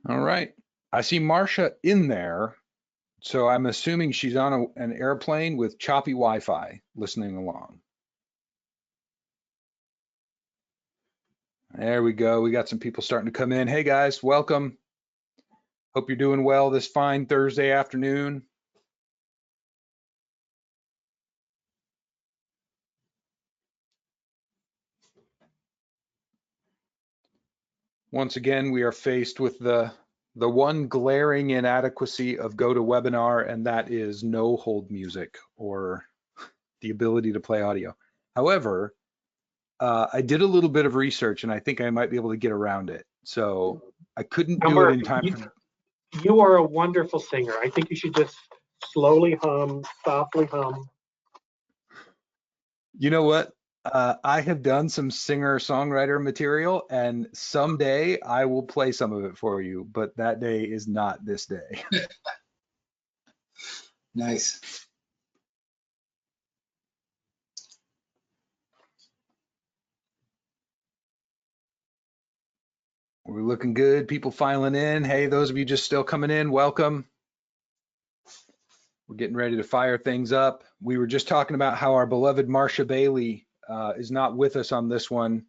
All right. I see Marcia in there, so I'm assuming she's on an airplane with choppy Wi-Fi listening along. There we go. We got some people starting to come in. Hey guys, welcome. Hope you're doing well this fine Thursday afternoon. Once again, we are faced with the one glaring inadequacy of GoToWebinar, and that is no hold music or the ability to play audio. However, I did a little bit of research and I think I might be able to get around it. So I couldn't do it in time. You are a wonderful singer. I think you should just slowly hum, softly hum. You know what? I have done some singer-songwriter material, and someday I will play some of it for you, but that day is not this day. Nice. We're looking good. People filing in. Hey, those of you just still coming in, welcome. We're getting ready to fire things up. We were just talking about how our beloved Marcia Bailey is not with us on this one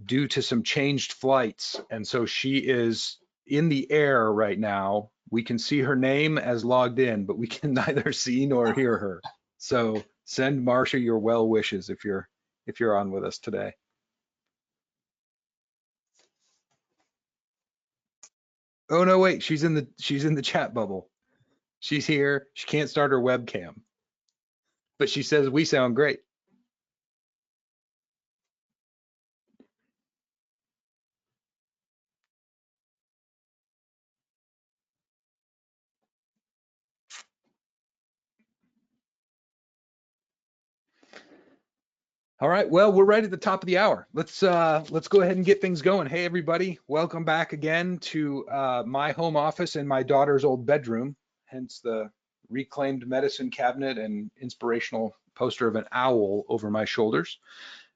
due to some changed flights. And so she is in the air right now. We can see her name as logged in, but we can neither see nor hear her. So send Marcia your well wishes if you're on with us today. Oh no, wait, she's in the chat bubble. She's here. She can't start her webcam, but she says we sound great. All right, well, we're right at the top of the hour. Let's go ahead and get things going. Hey, everybody, welcome back again to my home office in my daughter's old bedroom, hence the reclaimed medicine cabinet and inspirational poster of an owl over my shoulders.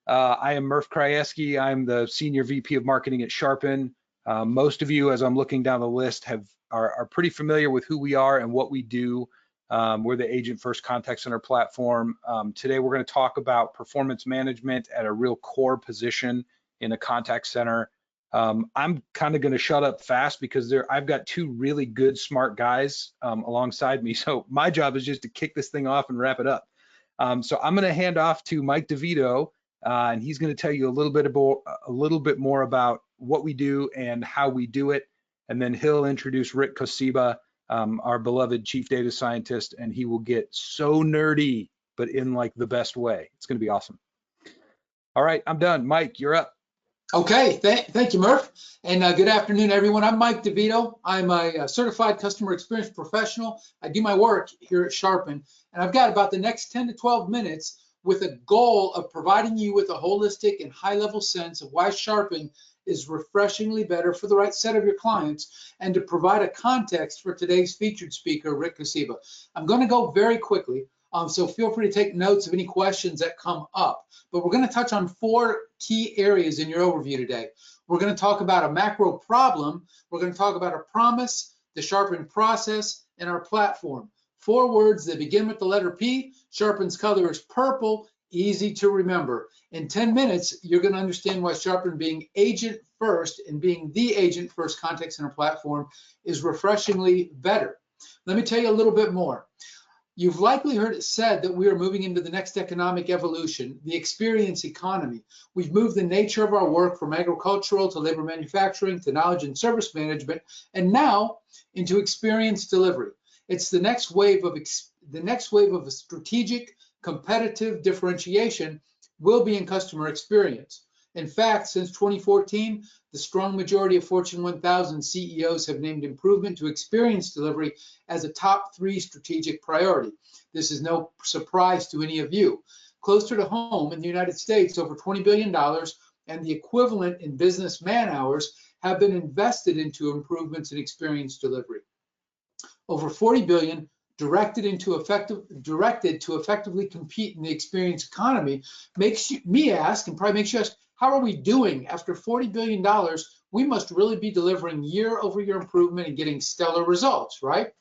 I am Murph Krajewski. I'm the Senior VP of Marketing at Sharpen. Most of you, as I'm looking down the list, are pretty familiar with who we are and what we do. We're the Agent First Contact Center platform. Today, we're going to talk about performance management at a real core position in a contact center. I'm kind of going to shut up fast because I've got two really good, smart guys alongside me. So my job is just to kick this thing off and wrap it up. So I'm going to hand off to Mike Davito, and he's going to tell you a little bit more about what we do and how we do it. And then he'll introduce Ric Kosiba, our beloved Chief Data Scientist, and he will get so nerdy, but in like the best way. It's going to be awesome. All right, I'm done. Mike, you're up. Okay, thank you, Murph, and good afternoon, everyone. I'm Mike Davito. I'm a certified customer experience professional. I do my work here at Sharpen, and I've got about the next 10 to 12 minutes with a goal of providing you with a holistic and high-level sense of why Sharpen is refreshingly better for the right set of your clients, and to provide a context for today's featured speaker, Ric Kosiba. I'm going to go very quickly, so feel free to take notes of any questions that come up. But we're going to touch on 4 key areas in your overview today. We're going to talk about a macro problem. We're going to talk about a promise, the Sharpen process, and our platform. 4 words that begin with the letter P. Sharpen's color is purple, easy to remember. In 10 minutes, you're going to understand why Sharpen being agent first and being the agent first contact center platform is refreshingly better. Let me tell you a little bit more. You've likely heard it said that we are moving into the next economic evolution, the experience economy. We've moved the nature of our work from agricultural to labor manufacturing to knowledge and service management, and now into experience delivery. It's the next wave of a strategic competitive differentiation will be in customer experience. In fact, since 2014, the strong majority of Fortune 1000 CEOs have named improvement to experience delivery as a top 3 strategic priority. This is no surprise to any of you. Closer to home in the United States, over $20 billion and the equivalent in business man hours have been invested into improvements in experience delivery. Over $40 billion directed to effectively compete in the experience economy makes me ask, and probably makes you ask, How are we doing? After $40 billion, we must really be delivering year-over-year improvement and getting stellar results, right?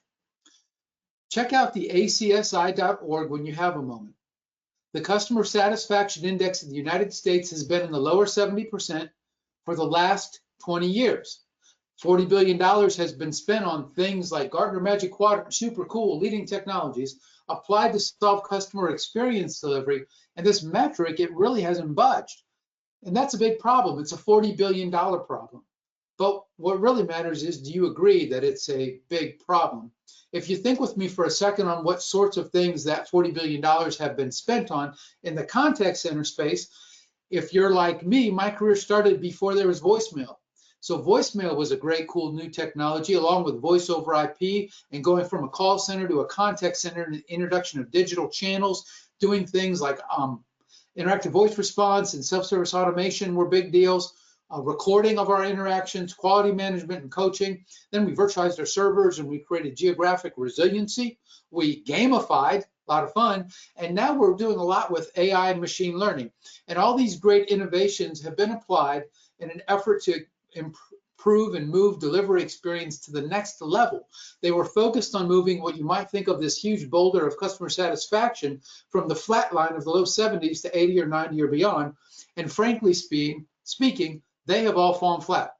Check out the acsi.org when you have a moment. The customer satisfaction index in the United States has been in the lower 70% for the last 20 years. $40 billion has been spent on things like Gartner Magic Quadrant, super cool, leading technologies applied to solve customer experience delivery. And this metric, it really hasn't budged. And that's a big problem. It's a $40 billion problem. But what really matters is, do you agree that it's a big problem? If you think with me for a second on what sorts of things that $40 billion have been spent on in the contact center space, if you're like me, my career started before there was voicemail. So voicemail was a great, cool new technology, along with voice over IP and going from a call center to a contact center and the introduction of digital channels, doing things like interactive voice response and self-service automation were big deals. Recording of our interactions, quality management and coaching. Then we virtualized our servers and we created geographic resiliency. We gamified, a lot of fun. And now we're doing a lot with AI and machine learning. And all these great innovations have been applied in an effort to improve and move delivery experience to the next level. They were focused on moving what you might think of this huge boulder of customer satisfaction from the flat line of the low 70s to 80 or 90 or beyond. And frankly speaking, they have all fallen flat.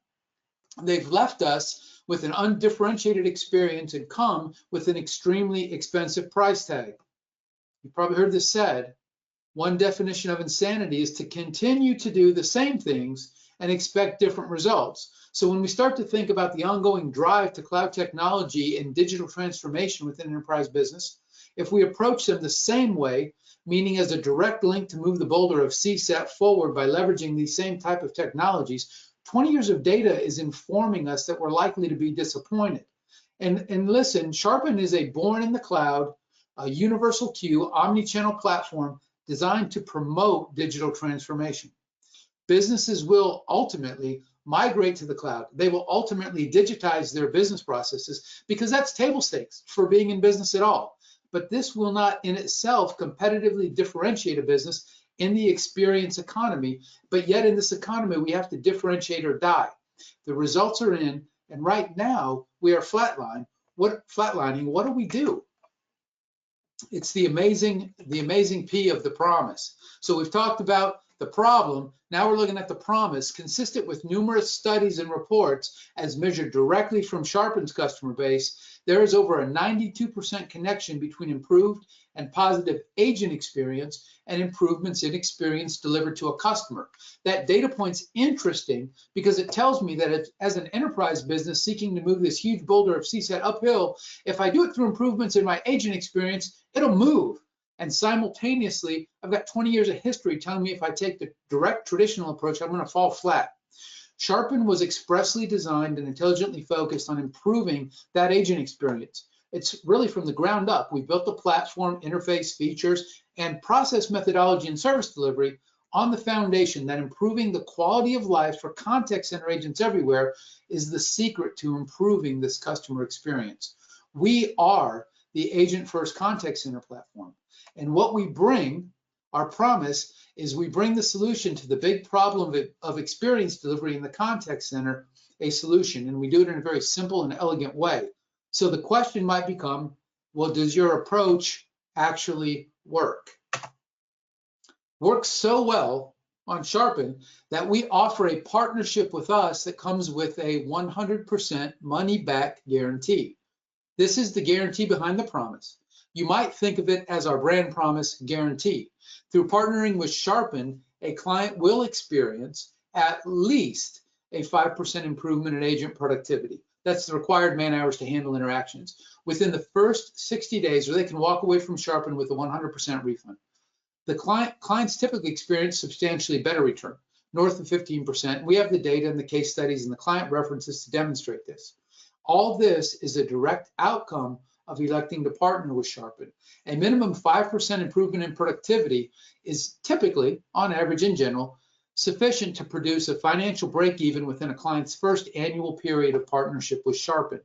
They've left us with an undifferentiated experience and come with an extremely expensive price tag. You probably heard this said. One definition of insanity is to continue to do the same things and expect different results. So when we start to think about the ongoing drive to cloud technology and digital transformation within enterprise business, if we approach them the same way, meaning as a direct link to move the boulder of CSAT forward by leveraging these same type of technologies, 20 years of data is informing us that we're likely to be disappointed. And listen, Sharpen is a born in the cloud, a universal queue, omni-channel platform designed to promote digital transformation. Businesses will ultimately migrate to the cloud. They will ultimately digitize their business processes because that's table stakes for being in business at all. But this will not in itself competitively differentiate a business in the experience economy. But yet in this economy, we have to differentiate or die. The results are in, and right now we are flatlining. What do we do? It's the amazing P of the promise. So we've talked about the problem. Now we're looking at the promise, consistent with numerous studies and reports as measured directly from Sharpen's customer base. There is over a 92% connection between improved and positive agent experience and improvements in experience delivered to a customer. That data point's interesting because it tells me that as an enterprise business seeking to move this huge boulder of CSAT uphill, if I do it through improvements in my agent experience, it'll move. And simultaneously, I've got 20 years of history telling me if I take the direct traditional approach, I'm going to fall flat. Sharpen was expressly designed and intelligently focused on improving that agent experience. It's really from the ground up. We built the platform, interface, features, and process methodology and service delivery on the foundation that improving the quality of life for contact center agents everywhere is the secret to improving this customer experience. We are the agent-first contact center platform. And what we bring, our promise, is we bring the solution to the big problem of experience delivery in the contact center, a solution, and we do it in a very simple and elegant way. So the question might become, well, does your approach actually work? Works so well on Sharpen that we offer a partnership with us that comes with a 100% money-back guarantee. This is the guarantee behind the promise. You might think of it as our brand promise guarantee. Through partnering with Sharpen, a client will experience at least a 5% improvement in agent productivity. That's the required man hours to handle interactions within the first 60 days, or they can walk away from Sharpen with a 100% refund. The clients typically experience substantially better return, north of 15%. We have the data and the case studies and the client references to demonstrate this. All this is a direct outcome of electing to partner with Sharpen. A minimum 5% improvement in productivity is typically, on average in general, sufficient to produce a financial break-even within a client's first annual period of partnership with Sharpen.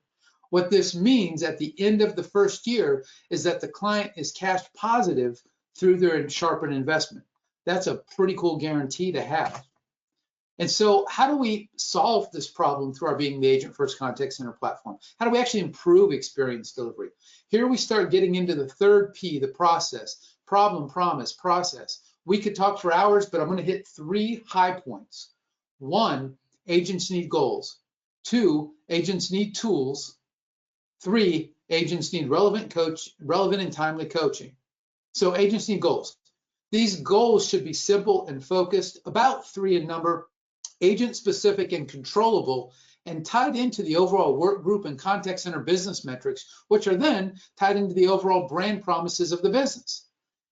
What this means at the end of the first year is that the client is cash positive through their Sharpen investment. That's a pretty cool guarantee to have. And so how do we solve this problem through our Being the Agent First Contact Center platform? How do we actually improve experience delivery? Here we start getting into the third P, the process, problem, promise, process. We could talk for hours, but I'm going to hit 3 high points. 1, agents need goals. 2, agents need tools. 3, agents need relevant and timely coaching. So agents need goals. These goals should be simple and focused, about 3 in number, agent specific and controllable, and tied into the overall work group and contact center business metrics, which are then tied into the overall brand promises of the business.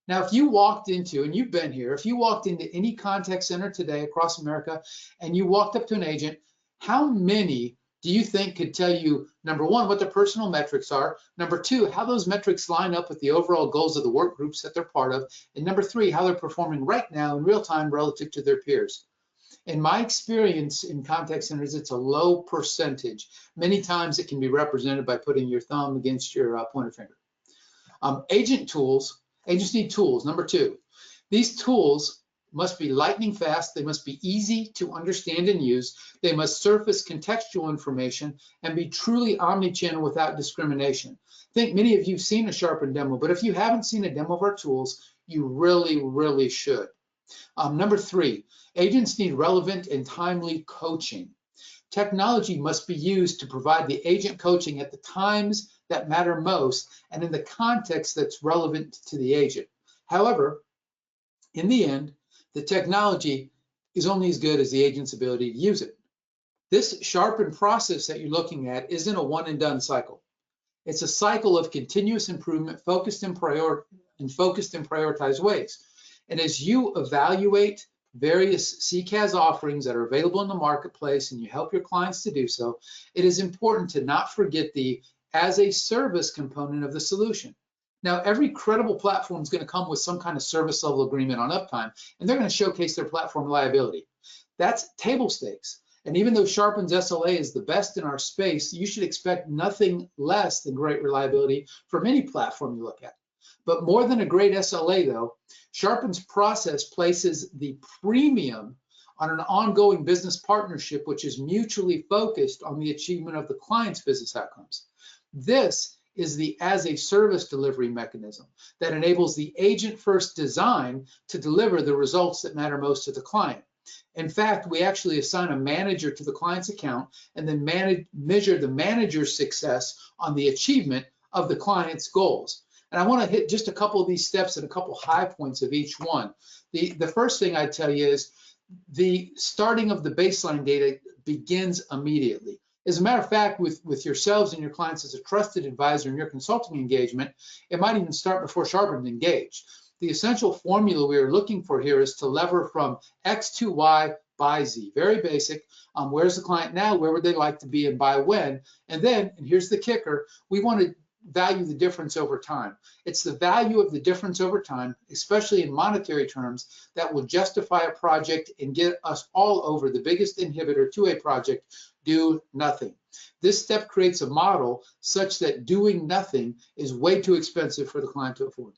Now, if you walked into, and you've been here, if you walked into any contact center today across America and you walked up to an agent, how many do you think could tell you, number 1, what their personal metrics are, number 2, how those metrics line up with the overall goals of the work groups that they're part of, and number 3, how they're performing right now in real time relative to their peers? In my experience in contact centers, it's a low percentage. Many times it can be represented by putting your thumb against your pointer finger. Agents need tools. Number 2, these tools must be lightning fast. They must be easy to understand and use. They must surface contextual information and be truly omni-channel without discrimination. I think many of you have seen a Sharpen demo, but if you haven't seen a demo of our tools, you really, really should. Number 3, agents need relevant and timely coaching. Technology must be used to provide the agent coaching at the times that matter most and in the context that's relevant to the agent. However, in the end, the technology is only as good as the agent's ability to use it. This Sharpen process that you're looking at isn't a one and done cycle. It's a cycle of continuous improvement focused in prioritized ways. And as you evaluate various CCAS offerings that are available in the marketplace and you help your clients to do so, it is important to not forget the as a service component of the solution. Now, every credible platform is going to come with some kind of service level agreement on uptime, and they're going to showcase their platform reliability. That's table stakes. And even though Sharpen's SLA is the best in our space, you should expect nothing less than great reliability from any platform you look at. But more than a great SLA though, Sharpen's process places the premium on an ongoing business partnership, which is mutually focused on the achievement of the client's business outcomes. This is the as a service delivery mechanism that enables the agent first design to deliver the results that matter most to the client. In fact, we actually assign a manager to the client's account and then measure the manager's success on the achievement of the client's goals. And I want to hit just a couple of these steps and a couple high points of each one. The first thing I'd tell you is the starting of the baseline data begins immediately. As a matter of fact, with yourselves and your clients as a trusted advisor in your consulting engagement, it might even start before Sharpen's engaged. The essential formula we are looking for here is to lever from X to Y by Z. Very basic. Where's the client now? Where would they like to be and by when? And then, and here's the kicker, we want to value the difference over time. It's the value of the difference over time, especially in monetary terms, that will justify a project and get us all over the biggest inhibitor to a project: do nothing. This step creates a model such that doing nothing is way too expensive for the client to afford.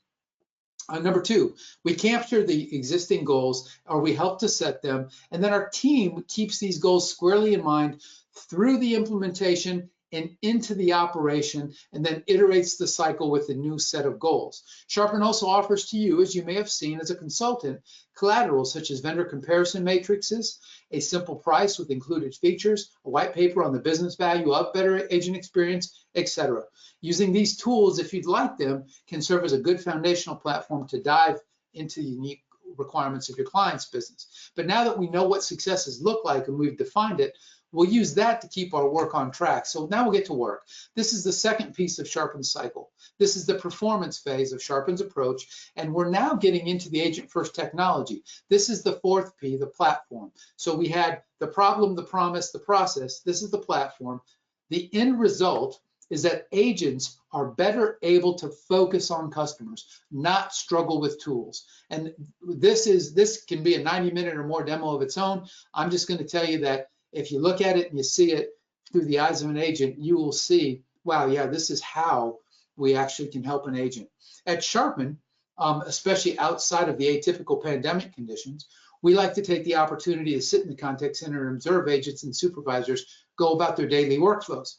Number 2, we capture the existing goals, or we help to set them, and then our team keeps these goals squarely in mind through the implementation and into the operation, and then iterates the cycle with a new set of goals. Sharpen also offers to you, as you may have seen as a consultant, collateral such as vendor comparison matrices, a simple price with included features, a white paper on the business value of better agent experience, etc. Using these tools, if you'd like them, can serve as a good foundational platform to dive into the unique requirements of your client's business. But now that we know what successes look like and we've defined it, we'll use that to keep our work on track. So now we'll get to work. This is the second piece of Sharpen's cycle. This is the performance phase of Sharpen's approach, and we're now getting into the agent-first technology. This is the fourth P, the platform. So we had the problem, the promise, the process. This is the platform. The end result is that agents are better able to focus on customers, not struggle with tools. And this can be a 90-minute or more demo of its own. I'm just going to tell you that if you look at it and you see it through the eyes of an agent, you will see, wow, yeah, this is how we actually can help an agent. At Sharpen, especially outside of the atypical pandemic conditions, we like to take the opportunity to sit in the contact center and observe agents and supervisors go about their daily workflows.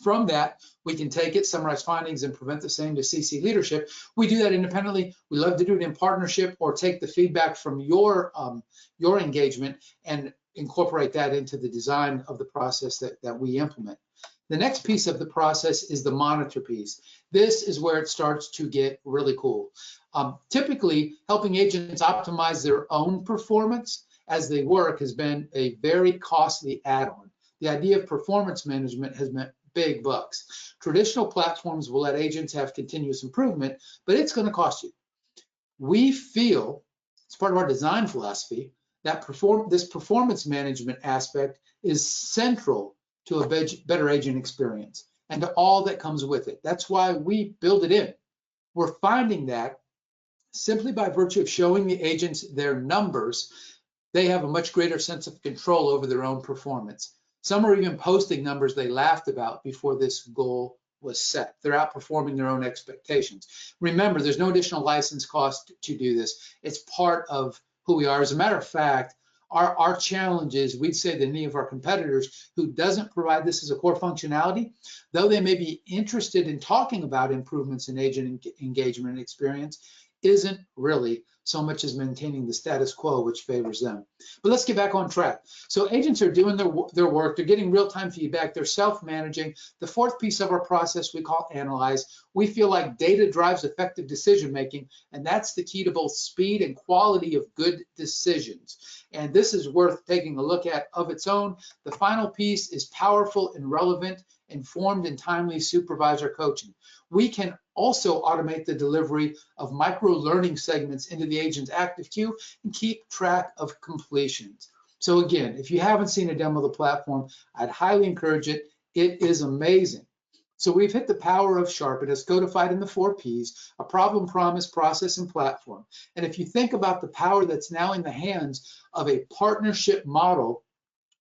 From that, we can take it, summarize findings, and prevent the same to CC leadership. We do that independently. We love to do it in partnership or take the feedback from your engagement and incorporate that into the design of the process that we implement. The next piece of the process is the monitor piece. This is where it starts to get really cool. Typically, helping agents optimize their own performance as they work has been a very costly add-on. The idea of performance management has meant big bucks. Traditional platforms will let agents have continuous improvement, but it's going to cost you. We feel, it's part of our design philosophy, that this performance management aspect is central to a better agent experience and to all that comes with it. That's why we build it in. We're finding that simply by virtue of showing the agents their numbers, they have a much greater sense of control over their own performance. Some are even posting numbers they laughed about before this goal was set. They're outperforming their own expectations. Remember, there's no additional license cost to do this. It's part of who we are. As a matter of fact, our challenge is, we'd say that any of our competitors who doesn't provide this as a core functionality, though they may be interested in talking about improvements in agent engagement and experience, isn't really so much as maintaining the status quo, which favors them. But let's get back on track. So agents are doing their work, they're getting real-time feedback, they're self-managing. The fourth piece of our process we call analyze. We feel like data drives effective decision-making, and that's the key to both speed and quality of good decisions. And this is worth taking a look at of its own. The final piece is powerful and relevant, informed and timely supervisor coaching. We can also automate the delivery of micro-learning segments into the agent's active queue and keep track of completions. So again, if you haven't seen a demo of the platform, I'd highly encourage it. It is amazing. So we've hit the power of Sharpen as codified in the 4 Ps, a problem, promise, process, and platform. And if you think about the power that's now in the hands of a partnership model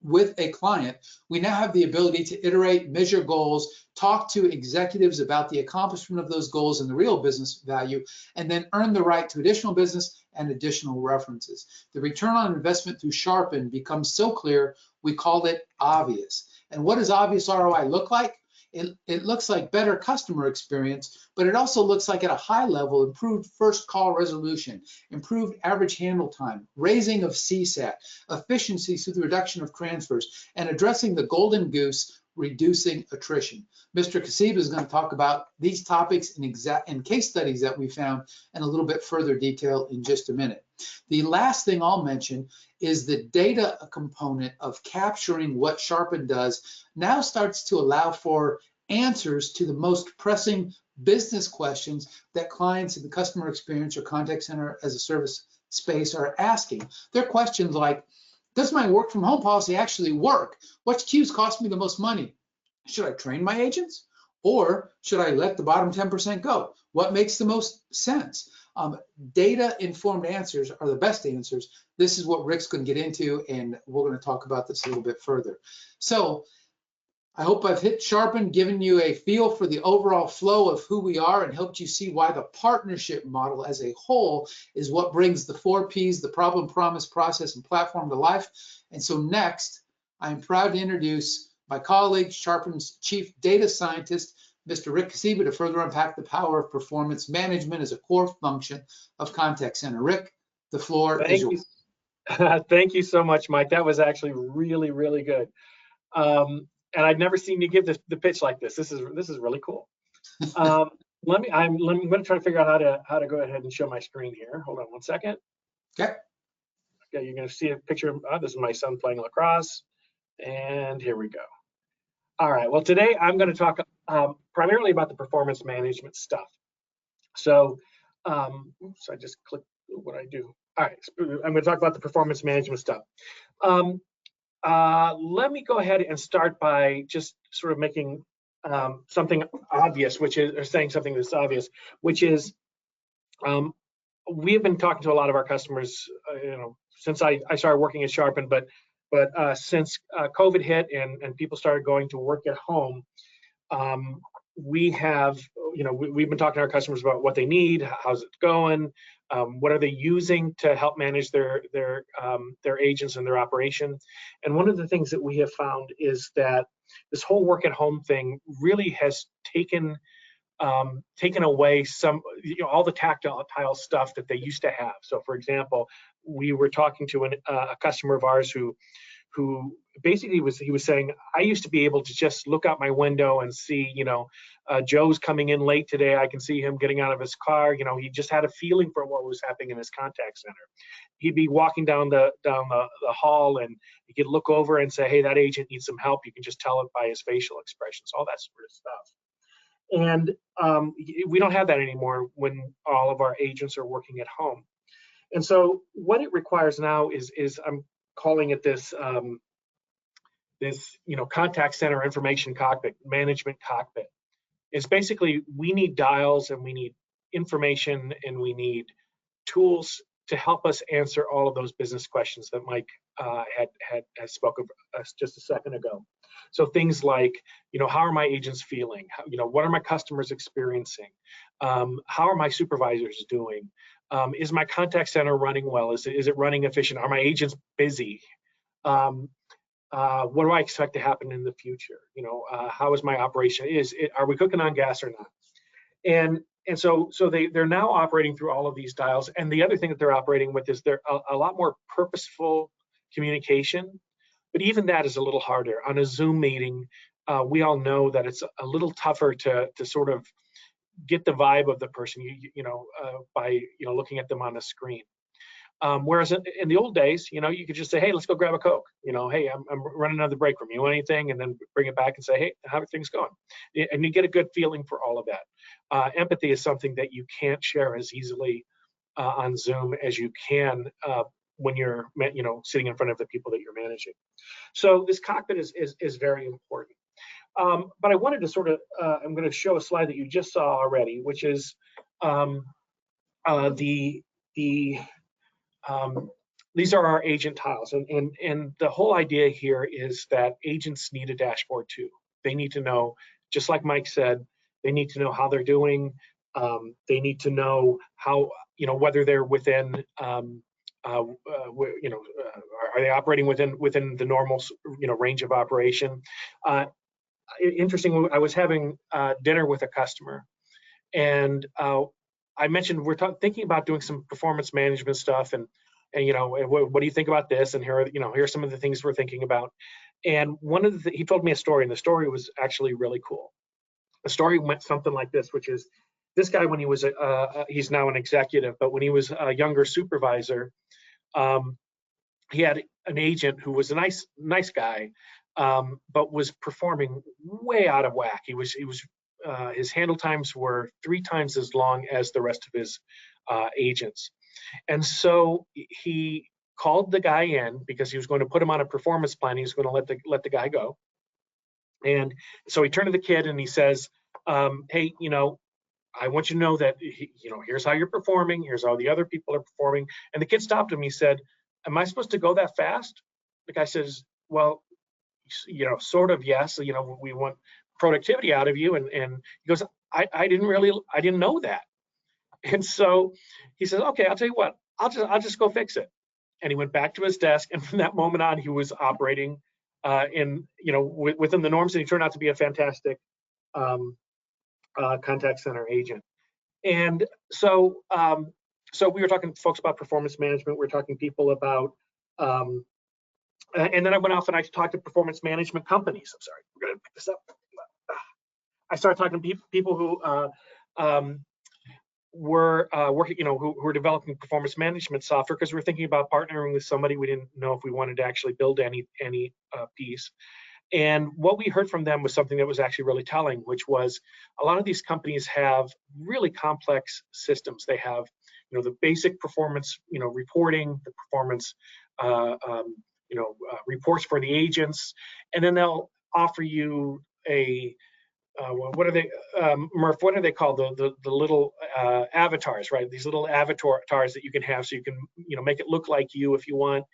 with a client, we now have the ability to iterate, measure goals, talk to executives about the accomplishment of those goals and the real business value, and then earn the right to additional business and additional references. The return on investment through Sharpen becomes so clear, we call it obvious. And what does obvious ROI look like? It looks like better customer experience, but it also looks like at a high level, improved first call resolution, improved average handle time, raising of CSAT, efficiency through the reduction of transfers, and addressing the golden goose, reducing attrition. Mr. Kosiba is going to talk about these topics and case studies that we found in a little bit further detail in just a minute. The last thing I'll mention is the data component of capturing what Sharpen does now starts to allow for answers to the most pressing business questions that clients in the customer experience or contact center as a service space are asking. They're questions like, does my work from home policy actually work? Which queues cost me the most money? Should I train my agents? Or should I let the bottom 10% go? What makes the most sense? Data-informed answers are the best answers. This is what Ric's going to get into, and we're going to talk about this a little bit further. So I hope I've hit Sharpen, given you a feel for the overall flow of who we are, and helped you see why the partnership model as a whole is what brings the 4 Ps, the problem, promise, process, and platform to life. And so next, I'm proud to introduce my colleague, Sharpen's Chief Data Scientist, Mr. Ric Kosiba, to further unpack the power of performance management as a core function of contact center. Ric, the floor is yours. Thank you so much, Mike. That was actually really, really good. And I've never seen you give the pitch like this. This is really cool. I'm going to try to figure out how to go ahead and show my screen here. Hold on one second. Okay. Okay, you're going to see a picture of this is my son playing lacrosse, and here we go. All right. Well, today I'm going to talk primarily about the performance management stuff. So, oops, I just clicked what I do. All right, I'm going to talk about the performance management stuff. Let me go ahead and start by just sort of making something obvious, which is, or saying something that's obvious, which is we have been talking to a lot of our customers, since I started working at Sharpen, but since COVID hit and people started going to work at home, we have, we've been talking to our customers about what they need, how's it going, what are they using to help manage their agents and their operation. And one of the things that we have found is that this whole work at home thing really has taken away some, all the tactile stuff that they used to have. So, for example, we were talking to a customer of ours who basically he was saying, I used to be able to just look out my window and see, Joe's coming in late today. I can see him getting out of his car. He just had a feeling for what was happening in his contact center. He'd be walking down the hall, and you could look over and say, hey, that agent needs some help. You can just tell it by his facial expressions, all that sort of stuff. And we don't have that anymore when all of our agents are working at home. And so what it requires now is I'm calling it this contact center information cockpit, management cockpit. It's basically, we need dials and we need information and we need tools to help us answer all of those business questions that Mike had spoke of us just a second ago. So things like, how are my agents feeling? What are my customers experiencing? How are my supervisors doing? Is my contact center running well? Is it running efficient? Are my agents busy? What do I expect to happen in the future? How is my operation? Are we cooking on gas or not? And so they're now operating through all of these dials. And the other thing that they're operating with is they're a lot more purposeful communication. But even that is a little harder. On a Zoom meeting, we all know that it's a little tougher to sort of get the vibe of the person, by looking at them on the screen. Whereas in the old days, you could just say, hey, let's go grab a Coke. Hey, I'm running out of the break room. You want anything? And then bring it back and say, hey, how are things going? And you get a good feeling for all of that. Empathy is something that you can't share as easily on Zoom as you can when you're sitting in front of the people that you're managing. So this cockpit is very important. But I wanted to sort of, I'm going to show a slide that you just saw already, which is these are our agent tiles. And the whole idea here is that agents need a dashboard too. They need to know, just like Mike said, they need to know how they're doing. They need to know how, whether they're within, are they operating within the normal, range of operation. Interesting, I was having dinner with a customer, and I mentioned we're thinking about doing some performance management stuff, and what do you think about this? And here are some of the things we're thinking about. And one of he told me a story, and the story was actually really cool. The story went something like this, which is this guy, when he was he's now an executive, but when he was a younger supervisor, he had an agent who was a nice guy, but was performing way out of whack. His handle times were 3 times as long as the rest of his agents. And so he called the guy in because he was going to put him on a performance plan. He was going to let the guy go. And so he turned to the kid and he says, hey, I want you to know that, here's how you're performing. Here's how the other people are performing. And the kid stopped him. He said, am I supposed to go that fast? The guy says, well, sort of, yes. We want productivity out of you. And he goes, I didn't know that. And so he says, okay, I'll tell you what, I'll just go fix it. And he went back to his desk. And from that moment on, he was operating within the norms, and he turned out to be a fantastic contact center agent. And so we were talking to folks about performance management. We were talking to people about, and then I went off and I talked to performance management companies. I'm sorry, we're going to pick this up. I started talking to people who were working, who were developing performance management software, because we were thinking about partnering with somebody. We didn't know if we wanted to actually build any piece. And what we heard from them was something that was actually really telling, which was a lot of these companies have really complex systems. They have, the basic performance, reporting, the performance, reports for the agents, and then they'll offer you a what are they, Murph? What are they called? The little avatars, right? These little avatars that you can have, so you can make it look like you if you want.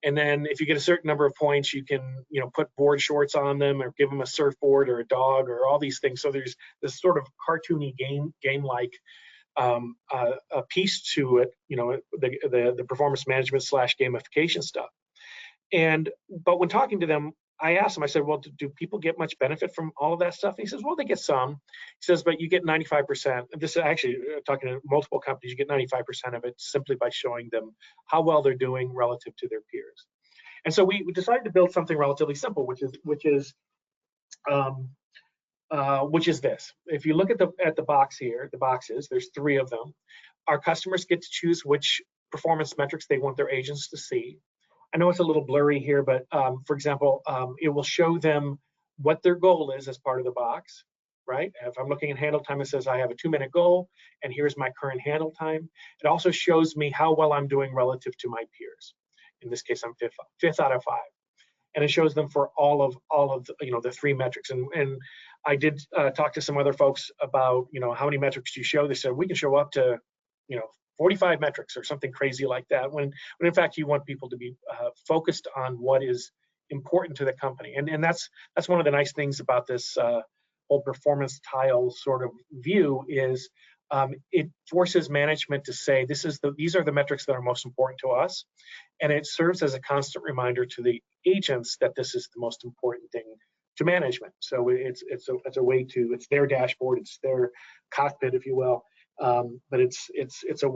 And then if you get a certain number of points, you can, put board shorts on them or give them a surfboard or a dog or all these things. So there's this sort of cartoony game-like a piece to it, the performance management / gamification stuff. But when talking to them, I asked him, I said, well, do people get much benefit from all of that stuff? And he says, well, they get some. He says, but you get 95%. This is actually talking to multiple companies, you get 95% of it simply by showing them how well they're doing relative to their peers. And so we decided to build something relatively simple, which is this. If you look at the box here, the boxes, there's 3 of them. Our customers get to choose which performance metrics they want their agents to see. I know it's a little blurry here, but for example, it will show them what their goal is as part of the box, right? If I'm looking at handle time, it says I have a 2-minute goal, and here's my current handle time. It also shows me how well I'm doing relative to my peers. In this case, I'm fifth out of 5, and it shows them for all of the 3 metrics. And I did talk to some other folks about how many metrics do you show. They said we can show up to 45 metrics or something crazy like that, when in fact you want people to be focused on what is important to the company. And that's one of the nice things about this whole performance tile sort of view is it forces management to say these are the metrics that are most important to us, and it serves as a constant reminder to the agents that this is the most important thing to management. So it's a way to, it's their dashboard, it's their cockpit, if you will. But it's a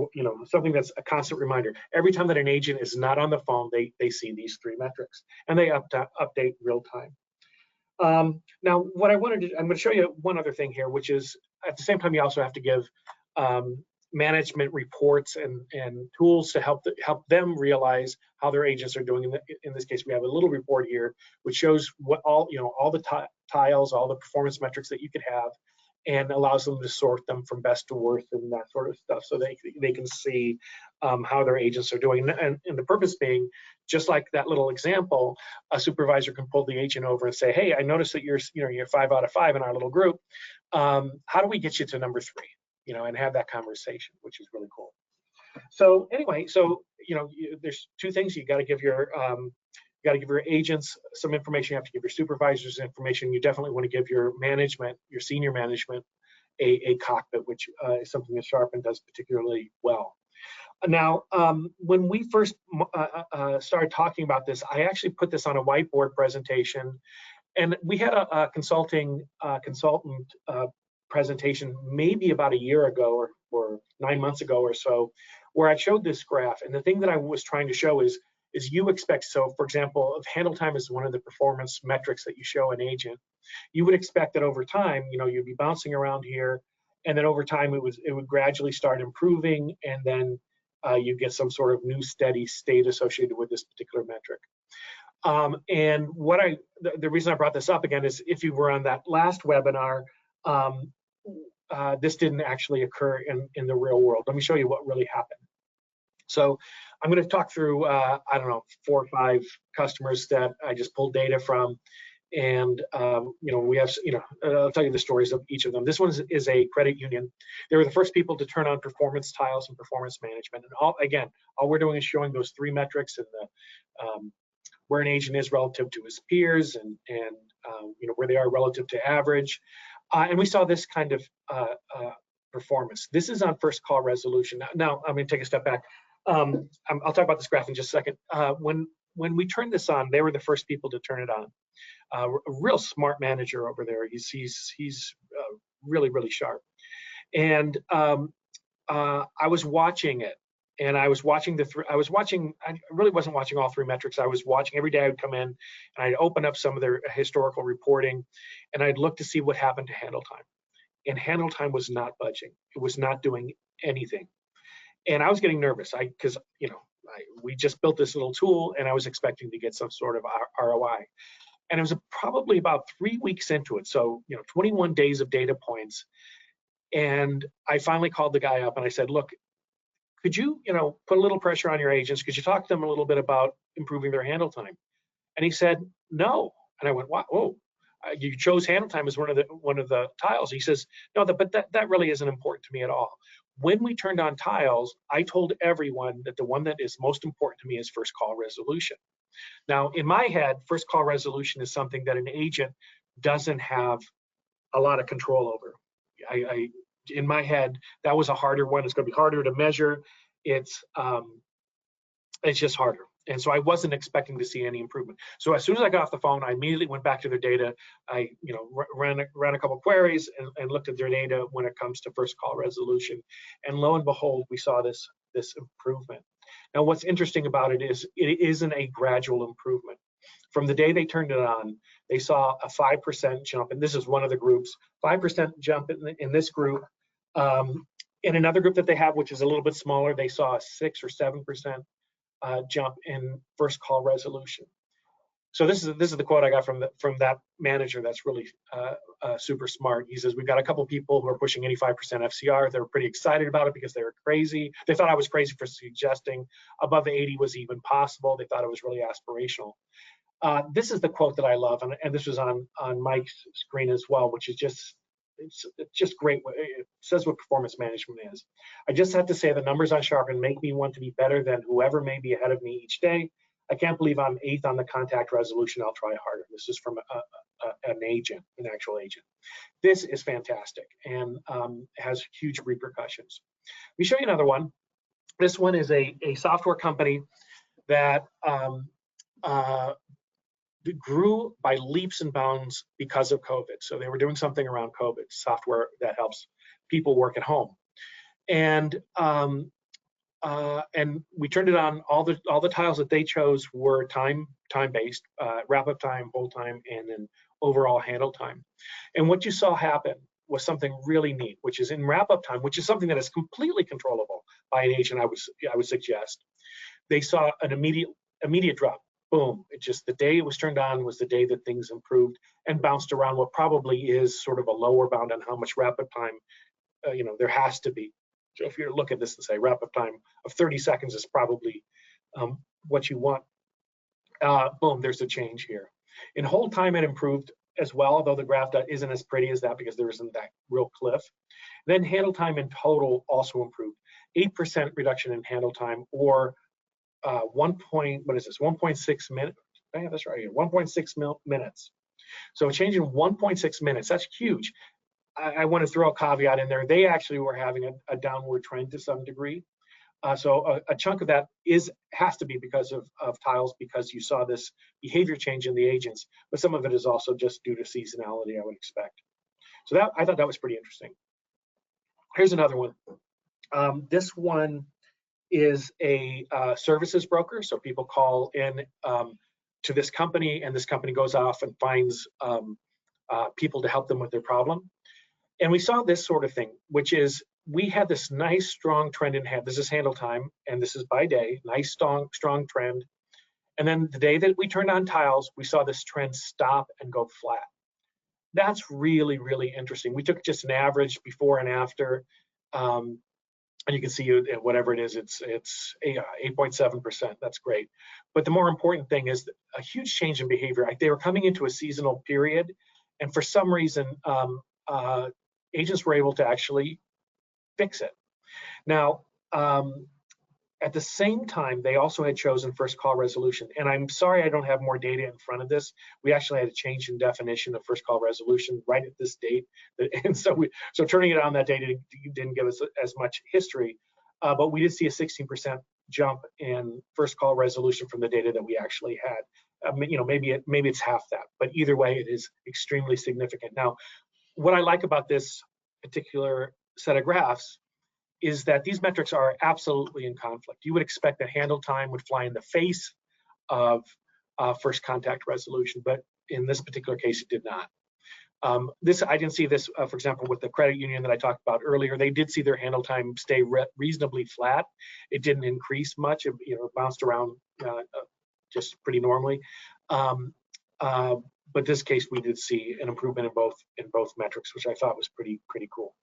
something that's a constant reminder. Every time that an agent is not on the phone, they see these 3 metrics, and they update real time. Now, what I wanted to, I'm going to show you one other thing here, which is at the same time you also have to give management reports and tools to help them realize how their agents are doing. In this case, we have a little report here which shows what all the tiles, all the performance metrics that you could have, and allows them to sort them from best to worst and that sort of stuff, so they can see how their agents are doing. And the purpose being, just like that little example, a supervisor can pull the agent over and say, hey, I noticed that you're 5 out of 5 in our little group. How do we get you to number 3? And have that conversation, which is really cool. So anyway, there's 2 things. You got to give your agents some information. You have to give your supervisors information. You definitely want to give your senior management, a cockpit, which is something that Sharpen does particularly well. Now, when we first started talking about this, I actually put this on a whiteboard presentation, and we had a consultant presentation maybe about a year ago or 9 months ago or so, where I showed this graph. And the thing that I was trying to show is you expect, so for example, if handle time is one of the performance metrics that you show an agent, you would expect that over time, you'd be bouncing around here, and then over time it would gradually start improving, and then you get some sort of new steady state associated with this particular metric. And the reason I brought this up again is if you were on that last webinar, this didn't actually occur in the real world. Let me show you what really happened. So I'm going to talk through, I don't know, 4 or 5 customers that I just pulled data from. And, we have, I'll tell you the stories of each of them. This one is a credit union. They were the first people to turn on performance tiles and performance management. And all we're doing is showing those 3 metrics and where an agent is relative to his peers and where they are relative to average. And we saw this kind of performance. This is on first call resolution. Now I'm going to take a step back. I'll talk about this graph in just a second. When we turned this on, they were the first people to turn it on. A real smart manager over there. He's really, really sharp. And I was watching it, and I was watching I really wasn't watching all 3 metrics. I was watching every day. I would come in and I'd open up some of their historical reporting, and I'd look to see what happened to handle time. And handle time was not budging. It was not doing anything. And I was getting nervous because we just built this little tool, and I was expecting to get some sort of ROI. And it was probably about 3 weeks into it, so 21 days of data points. And I finally called the guy up and I said, look, could you put a little pressure on your agents? Could you talk to them a little bit about improving their handle time? And he said no. And I went, wow, whoa, you chose handle time as one of the tiles. He says, no, but that really isn't important to me at all. when we turned on tiles, I told everyone that the one that is most important to me is first call resolution. Now, in my head, first call resolution is something that an agent doesn't have a lot of control over. In my head, that was a harder one. It's going to be harder to measure. It's just harder. And so I wasn't expecting to see any improvement. So as soon as I got off the phone, I immediately went back to their data. I ran a couple of queries and looked at their data when it comes to first call resolution. And lo and behold, we saw this improvement. Now, what's interesting about it isn't a gradual improvement. From the day they turned it on, they saw a 5% jump, and this is one of the groups, 5% jump in this group. In another group that they have, which is a little bit smaller, they saw a 6 or 7% jump in first call resolution. So this is the quote I got from that manager that's really super smart. He says, we've got a couple people who are pushing 85% FCR. They're pretty excited about it because they were crazy. They thought I was crazy for suggesting above 80 was even possible. They thought it was really aspirational. This is the quote that I love, and this was on Mike's screen as well, which is it's just great. It says what performance management is. I just have to say the numbers on Sharpen make me want to be better than whoever may be ahead of me each day. I can't believe I'm 8th on the contact resolution. I'll try harder. This is from an actual agent. This is fantastic and has huge repercussions. Let me show you another one. This one is a software company that grew by leaps and bounds because of COVID. So they were doing something around COVID, software that helps people work at home. And we turned it on. All the tiles that they chose were time-based, wrap-up time, hold time, and then overall handle time. And what you saw happen was something really neat, which is in wrap-up time, which is something that is completely controllable by an agent. I would suggest they saw an immediate drop. Boom! It just, the day it was turned on was the day that things improved and bounced around what probably is sort of a lower bound on how much wrap-up time there has to be. So if you look at this and say wrap-up time of 30 seconds is probably what you want, boom, there's a change here. In hold time, it improved as well, although the graph isn't as pretty as that because there isn't that real cliff. Then handle time in total also improved. 8% reduction in handle time, or 1.6 minutes. Yeah, that's right, 1.6 minutes. So a change in 1.6 minutes, that's huge. I want to throw a caveat in there. They actually were having a downward trend to some degree. So a chunk of that has to be because of tiles, because you saw this behavior change in the agents, but some of it is also just due to seasonality, I would expect. So I thought that was pretty interesting. Here's another one. This one is a services broker. So people call in to this company, and this company goes off and finds people to help them with their problem. And we saw this sort of thing, which is we had this nice strong trend in hand. This is handle time, and this is by day, nice strong trend. And then the day that we turned on tiles, we saw this trend stop and go flat. That's really, really interesting. We took just an average before and after, and you can see whatever it is, it's 8.7%. That's great. But the more important thing is a huge change in behavior. They were coming into a seasonal period, and for some reason, agents were able to actually fix it. Now, at the same time, they also had chosen first call resolution. And I'm sorry I don't have more data in front of this. We actually had a change in definition of first call resolution right at this date. And so turning it on that date didn't give us as much history, but we did see a 16% jump in first call resolution from the data that we actually had. Maybe it's half that, but either way, it is extremely significant. Now, what I like about this particular set of graphs is that these metrics are absolutely in conflict. You would expect that handle time would fly in the face of first contact resolution, but in this particular case, it did not. I didn't see this, for example, with the credit union that I talked about earlier. They did see their handle time stay reasonably flat. It didn't increase much. It bounced around just pretty normally. But this case, we did see an improvement in both metrics, which I thought was pretty cool.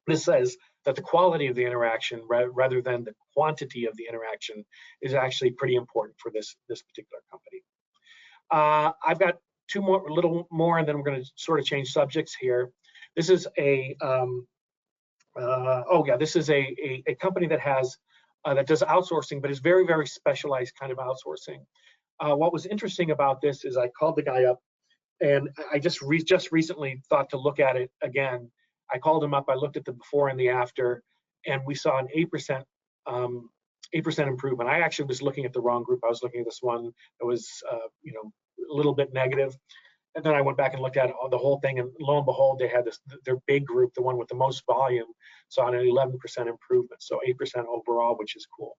This says that the quality of the interaction, rather than the quantity of the interaction, is actually pretty important for this particular company. I've got a little more, and then we're going to sort of change subjects here. This is a oh yeah, this is a company that has that does outsourcing, but is very, very specialized kind of outsourcing. What was interesting about this is I called the guy up, and I just recently thought to look at it again. I called him up, I looked at the before and the after, and we saw an 8% improvement. I actually was looking at the wrong group. I was looking at this one that was, you know, a little bit negative. And then I went back and looked at the whole thing, and lo and behold, they had their big group, the one with the most volume, saw an 11% improvement, so 8% overall, which is cool.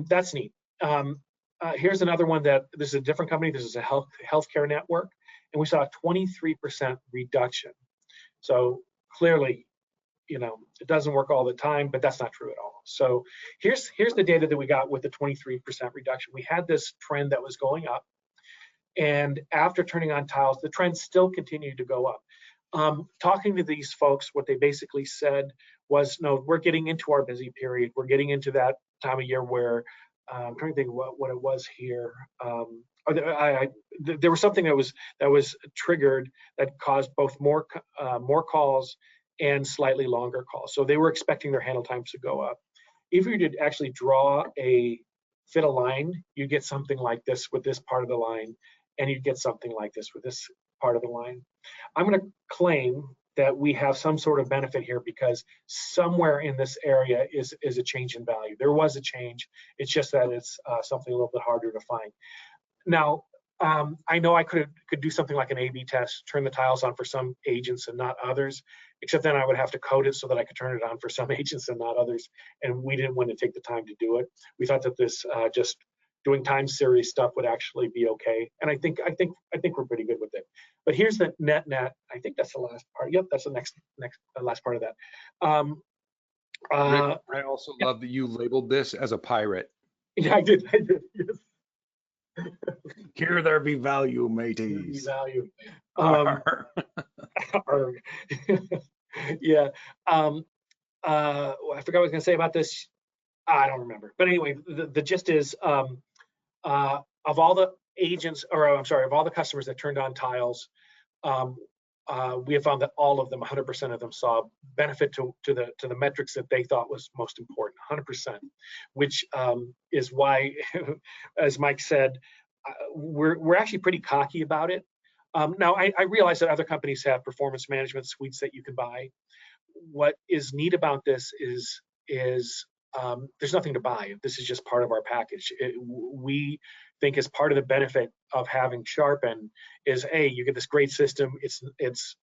That's neat. Here's another one that this is a different company. This is a healthcare network, and we saw a 23% reduction. So clearly, you know, it doesn't work all the time, but that's not true at all. So here's the data that we got with the 23% reduction. We had this trend that was going up, and after turning on tiles, the trend still continued to go up. Talking to these folks, what they basically said was, no, we're getting into our busy period. We're getting into that time of year where, I'm trying to think what it was here. There was something that was triggered that caused both more calls and slightly longer calls. So they were expecting their handle times to go up. If you did actually fit a line, you get something like this with this part of the line, and you get something like this with this part of the line. I'm going to claim that we have some sort of benefit here because somewhere in this area is a change in value. There was a change. It's just that it's something a little bit harder to find. Now, I know I could do something like an A/B test, turn the tiles on for some agents and not others, except then I would have to code it so that I could turn it on for some agents and not others. And we didn't want to take the time to do it. We thought that this just doing time series stuff would actually be okay. And I think we're pretty good with it. But here's the net. I think that's the last part. Yep, that's the last part of that. Rick, I also love that you labeled this as a pirate. Yeah, I did. Yes. Here there be value, mateys. Value. Yeah. I forgot what I was going to say about this. I don't remember. But anyway, the gist is of all the agents, or I'm sorry, of all the customers that turned on tiles, we have found that all of them, 100% of them, saw benefit to the metrics that they thought was most important, 100%, which is why, as Mike said, we're actually pretty cocky about it. Now, I realize that other companies have performance management suites that you can buy. What is neat about this is there's nothing to buy. This is just part of our package. We think as part of the benefit of having Sharpen is, A, you get this great system. It's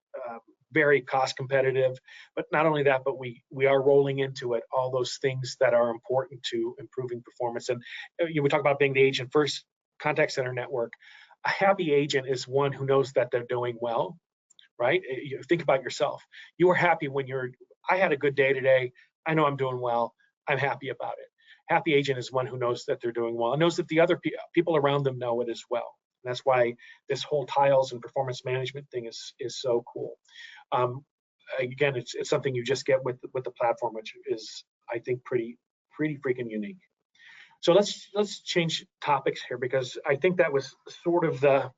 very cost competitive, but not only that, but we are rolling into it all those things that are important to improving performance. And we talk about being the agent first contact center network. A happy agent is one who knows that they're doing well, right? You think about yourself. You are happy when I had a good day today. I know I'm doing well. I'm happy about it. Happy agent is one who knows that they're doing well and knows that the other people around them know it as well. And that's why this whole tiles and performance management thing is so cool. Again, it's something you just get with the platform, which is, I think, pretty freaking unique. So let's change topics here, because I think that was sort of the,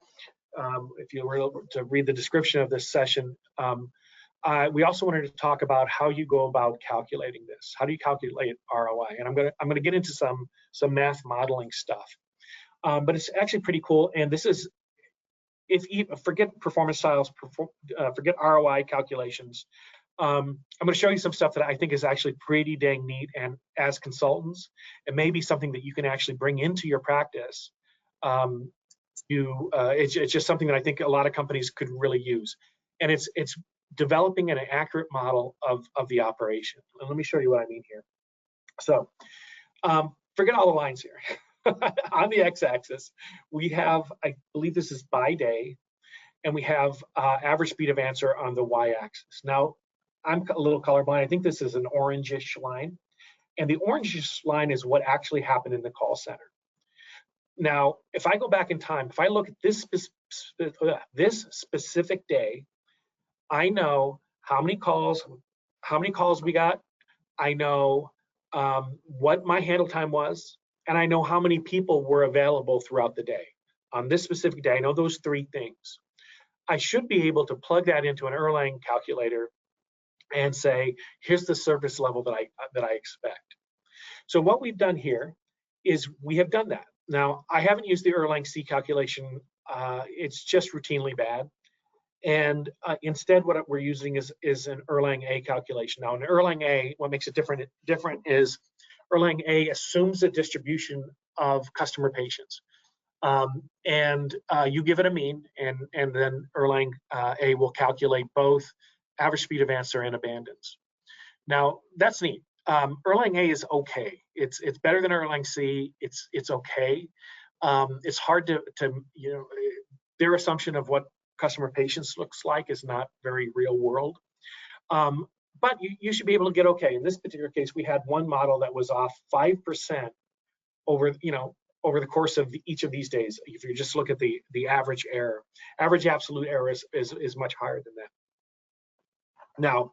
if you were to read the description of this session, we also wanted to talk about how you go about calculating this. How do you calculate ROI? And I'm gonna get into some math modeling stuff, but it's actually pretty cool. And this is, if you forget performance styles, forget ROI calculations. I'm going to show you some stuff that I think is actually pretty dang neat, and as consultants, it may be something that you can actually bring into your practice. It's just something that I think a lot of companies could really use, and it's developing an accurate model of the operation. And let me show you what I mean here. So forget all the lines here. On the x-axis, we have, I believe this is by day, and we have average speed of answer on the y-axis. Now, I'm a little colorblind. I think this is an orangish line, and the orangish line is what actually happened in the call center. Now, if I go back in time, if I look at this specific day, I know how many calls we got. I know what my handle time was, and I know how many people were available throughout the day. On this specific day, I know those three things. I should be able to plug that into an Erlang calculator and say, here's the service level that I expect. So what we've done here is we have done that. Now, I haven't used the Erlang C calculation. It's just routinely bad. And instead, what we're using is an Erlang A calculation. Now, in Erlang A, what makes it different is Erlang A assumes a distribution of customer patients. And you give it a mean, and then Erlang A will calculate both average speed of answer and abandons. Now, that's neat. Erlang A is okay. It's better than Erlang C. It's okay. It's hard to their assumption of what customer patience looks like is not very real world. But you should be able to get okay. In this particular case, we had one model that was off 5% over the course of each of these days. If you just look at the average error, average absolute error is much higher than that. Now,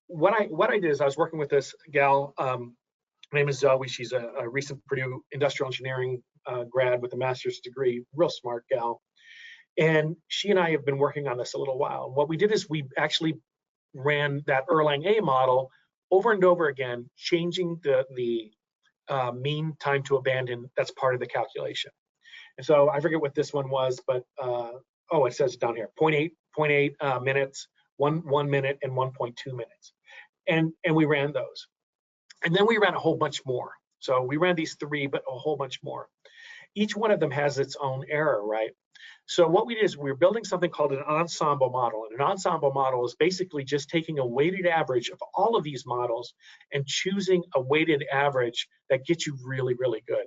what I did is I was working with this gal. Her name is Zoe. She's a recent Purdue industrial engineering grad with a master's degree, real smart gal. And she and I have been working on this a little while. What we did is we actually ran that Erlang A model over and over again, changing the mean time to abandon. That's part of the calculation. And so I forget what this one was, but it says down here, 0.8 minutes, 1 minute, and 1.2 minutes. And we ran those. And then we ran a whole bunch more. So we ran these 3, but a whole bunch more. Each one of them has its own error, right? So what we did is we're building something called an ensemble model. And an ensemble model is basically just taking a weighted average of all of these models and choosing a weighted average that gets you really, really good.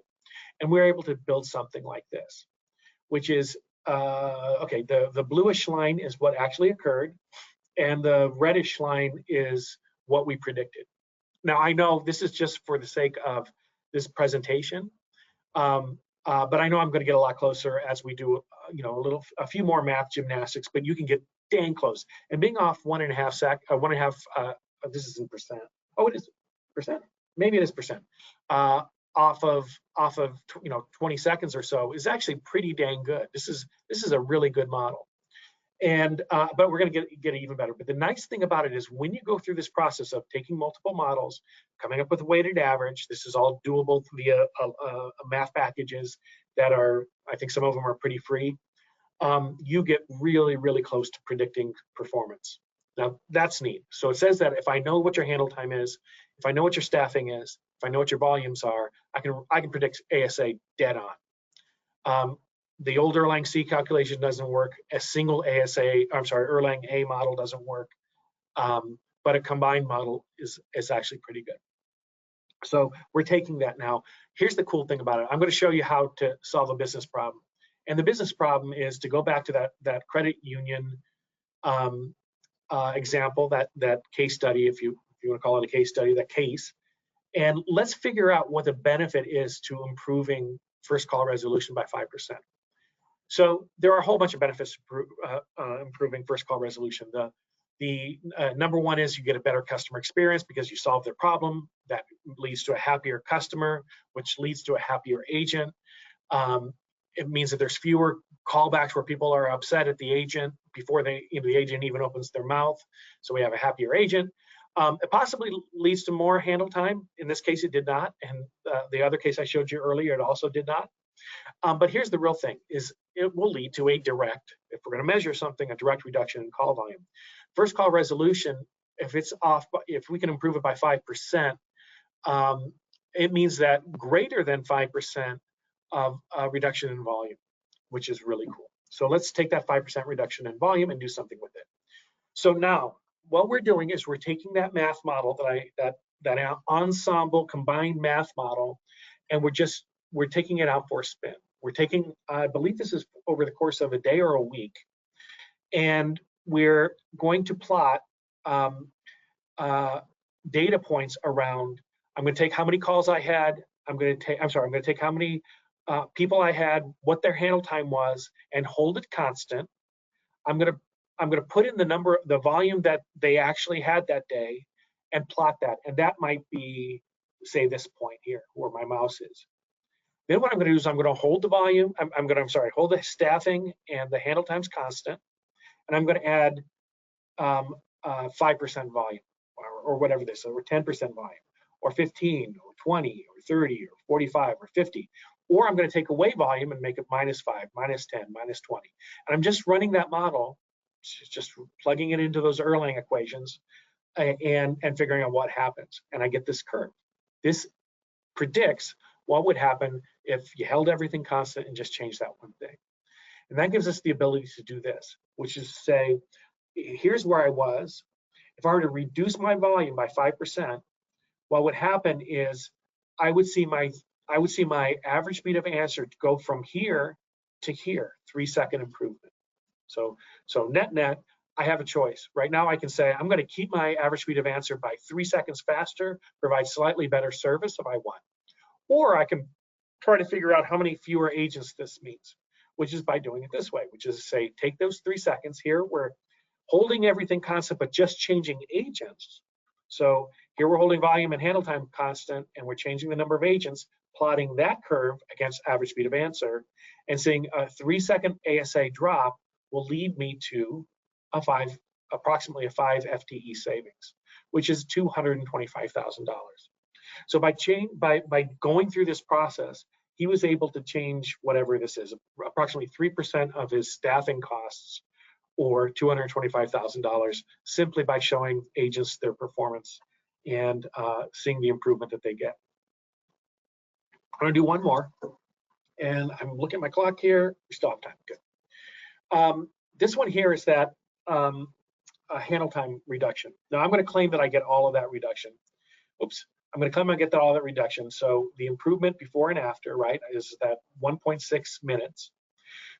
And we're able to build something like this, which is, the bluish line is what actually occurred, and the reddish line is what we predicted. Now, I know this is just for the sake of this presentation, but I know I'm going to get a lot closer as we do, a few more math gymnastics, but you can get dang close. And being off 1.5, this is in percent. Oh, it is percent. Maybe it is percent. Off of 20 seconds or so is actually pretty dang good. This is a really good model. And but we're going to get it even better. But the nice thing about it is when you go through this process of taking multiple models, coming up with a weighted average, this is all doable via math packages that are, I think some of them are pretty free. You get really, really close to predicting performance. Now that's neat. So it says that if I know what your handle time is, if I know what your staffing is, if I know what your volumes are, I can predict ASA dead on. The old Erlang C calculation doesn't work. A single Erlang A model doesn't work. But a combined model is actually pretty good. So we're taking that now. Here's the cool thing about it. I'm going to show you how to solve a business problem. And the business problem is to go back to that credit union example, that case study, if you want to call it a case study, that case. And let's figure out what the benefit is to improving first call resolution by 5%. So there are a whole bunch of benefits to improving first call resolution. The number one is you get a better customer experience because you solve their problem. That leads to a happier customer, which leads to a happier agent. It means that there's fewer callbacks where people are upset at the agent before the agent even opens their mouth. So we have a happier agent. It possibly leads to more handle time. In this case, it did not. And the other case I showed you earlier, it also did not. But here's the real thing, is it will lead to a direct, if we're going to measure something, a direct reduction in call volume. First call resolution, if it's off, if we can improve it by 5%, it means that greater than 5% of reduction in volume, which is really cool. So let's take that 5% reduction in volume and do something with it. So now what we're doing is we're taking that math model that ensemble combined math model, and we're taking it out for a spin. We're taking, I believe this is over the course of a day or a week, and we're going to plot data points around, I'm going to take how many calls I had, I'm going to take how many people I had, what their handle time was, and hold it constant. I'm going to put in the volume that they actually had that day and plot that. And that might be, say, this point here where my mouse is. Then what I'm going to do is I'm going to hold the volume, hold the staffing and the handle times constant. And I'm going to add 5% volume or whatever this is, or 10% volume, or 15, or 20, or 30, or 45, or 50. Or I'm going to take away volume and make it -5, -10, -20. And I'm just running that model, just plugging it into those Erlang equations and figuring out what happens. And I get this curve. This predicts what would happen if you held everything constant and just changed that one thing. And that gives us the ability to do this, which is to say, here's where I was. If I were to reduce my volume by 5%, what would happen is I would see my average speed of answer go from here to here, 3-second improvement. So net, I have a choice. Right now I can say, I'm going to keep my average speed of answer by 3 seconds faster, provide slightly better service if I want. Or I can try to figure out how many fewer agents this means, which is by doing it this way, which is to say, take those 3 seconds here, we're holding everything constant, but just changing agents. So here we're holding volume and handle time constant, and we're changing the number of agents, plotting that curve against average speed of answer, and seeing a 3-second ASA drop will lead me to approximately a 5 FTE savings, which is $225,000. So by going through this process, he was able to change whatever this is, approximately 3% of his staffing costs, or $225,000, simply by showing agents their performance and seeing the improvement that they get. I'm going to do one more, and I'm looking at my clock here. We still have time. Good. This one here is that handle time reduction. Now I'm going to claim that I get all of that reduction. Oops. I'm going to claim I get all that reduction. So the improvement before and after, right, is that 1.6 minutes.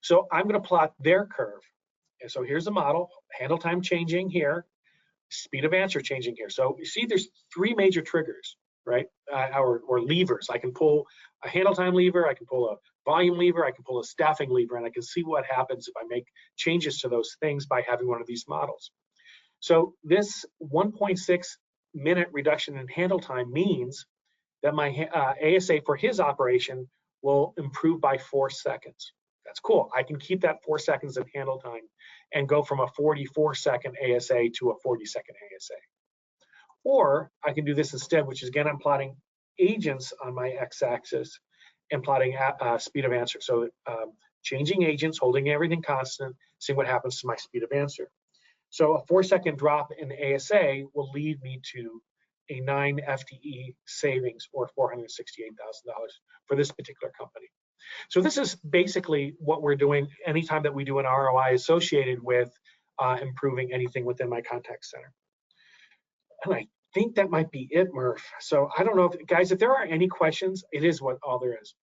So I'm going to plot their curve. And so here's the model, handle time changing here, speed of answer changing here. So you see there's 3 major triggers, right? Or levers. I can pull a handle time lever, I can pull a volume lever, I can pull a staffing lever, and I can see what happens if I make changes to those things by having one of these models. So this 1.6 minute reduction in handle time means that my ASA for his operation will improve by 4 seconds. That's cool. I can keep that 4 seconds of handle time and go from a 44-second ASA to a 40-second ASA. Or I can do this instead, which is, again, I'm plotting agents on my x-axis and plotting speed of answer. So changing agents, holding everything constant, seeing what happens to my speed of answer. So a 4-second drop in the ASA will lead me to a 9 FTE savings, or $468,000 for this particular company. So this is basically what we're doing anytime that we do an ROI associated with improving anything within my contact center. And I think that might be it, Murph. So I don't know, guys, if there are any questions, it is what all there is.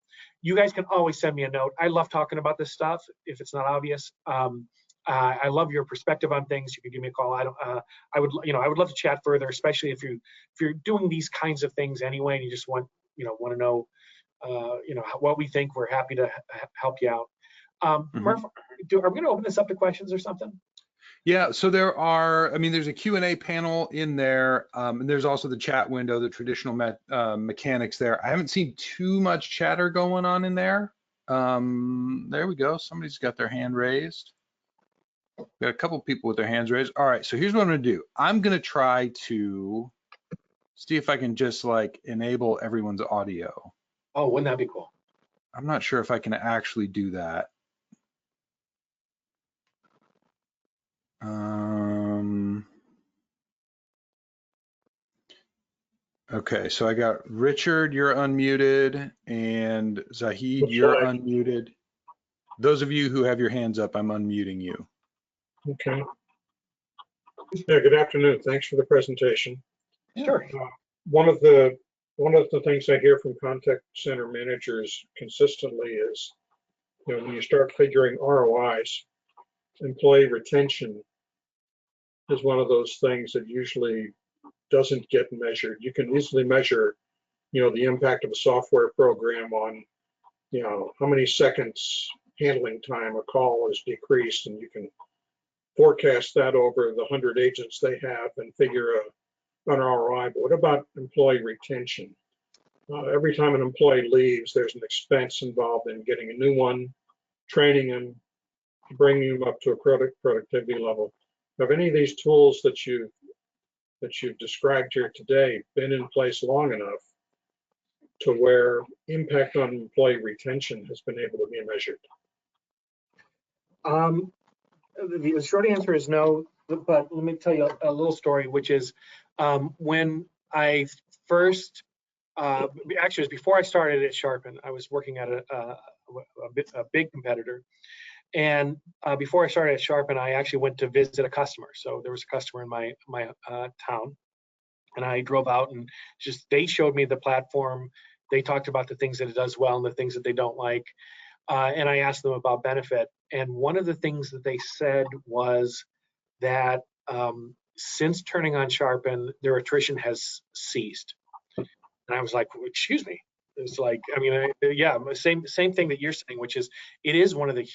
You guys can always send me a note. I love talking about this stuff, if it's not obvious. I love your perspective on things. You can give me a call. I would love to chat further, especially if you're doing these kinds of things anyway, and you just want to know, what we think. We're happy to help you out. Murph, are we going to open this up to questions or something? Yeah, so there's a Q&A panel in there, and there's also the chat window, the traditional mechanics there. I haven't seen too much chatter going on in there. There we go. Somebody's got their hand raised. Got a couple people with their hands raised. All right, so here's what I'm going to do. I'm going to try to see if I can just enable everyone's audio. Oh, wouldn't that be cool? I'm not sure if I can actually do that. Okay, so I got Richard, you're unmuted, and Zahid, you're unmuted. Those of you who have your hands up, I'm unmuting you. Okay. Yeah, good afternoon. Thanks for the presentation. Sure. One of the things I hear from contact center managers consistently is, when you start figuring ROIs, employee retention is one of those things that usually doesn't get measured. You can easily measure, the impact of a software program on, how many seconds handling time a call is decreased, and you can forecast that over the 100 agents they have and figure an ROI. But what about employee retention? Every time an employee leaves, there's an expense involved in getting a new one, training them, bringing them up to a productivity level. have any of these tools that you've described here today been in place long enough to where impact on employee retention has been able to be measured? The short answer is no, but let me tell you a little story, which is when I first, actually it was before I started at Sharpen. I was working at a big competitor. And before I started at Sharpen, I actually went to visit a customer. So there was a customer in my town, and I drove out and they showed me the platform. They talked about the things that it does well and the things that they don't like. And I asked them about benefit. And one of the things that they said was that since turning on Sharpen, their attrition has ceased. And I was like, excuse me. It's like, I mean, yeah, same thing that you're saying, which is it is one of the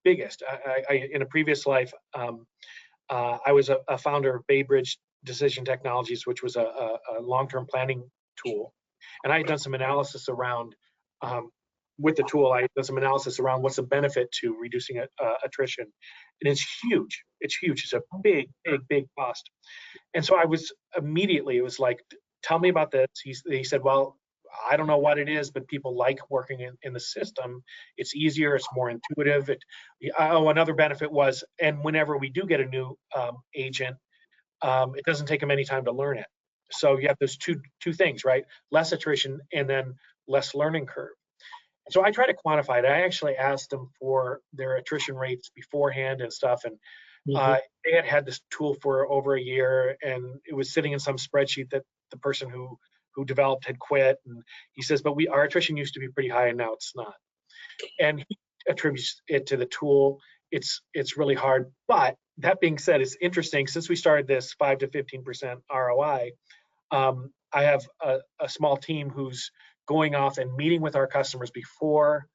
biggest. I in a previous life, I was a founder of Bay Bridge Decision Technologies, which was a long-term planning tool. And I had done some analysis around, with the tool, I did some analysis around what's the benefit to reducing attrition. And it's huge. It's huge. It's a big cost. And so I was immediately, it was like, tell me about this. He said, well, I don't know what it is, but people like working in the system. It's easier, it's more intuitive. Another benefit was, and whenever we do get a new agent, it doesn't take them any time to learn it. So you have those two things, right? Less attrition and then less learning curve. So I try to quantify it. I actually asked them for their attrition rates beforehand and stuff, and they had this tool for over a year, and it was sitting in some spreadsheet that the person who developed had quit. And he says, but our attrition used to be pretty high and now it's not. And he attributes it to the tool. It's really hard. But that being said, it's interesting, since we started this 5 to 15% ROI, I have a small team who's going off and meeting with our customers before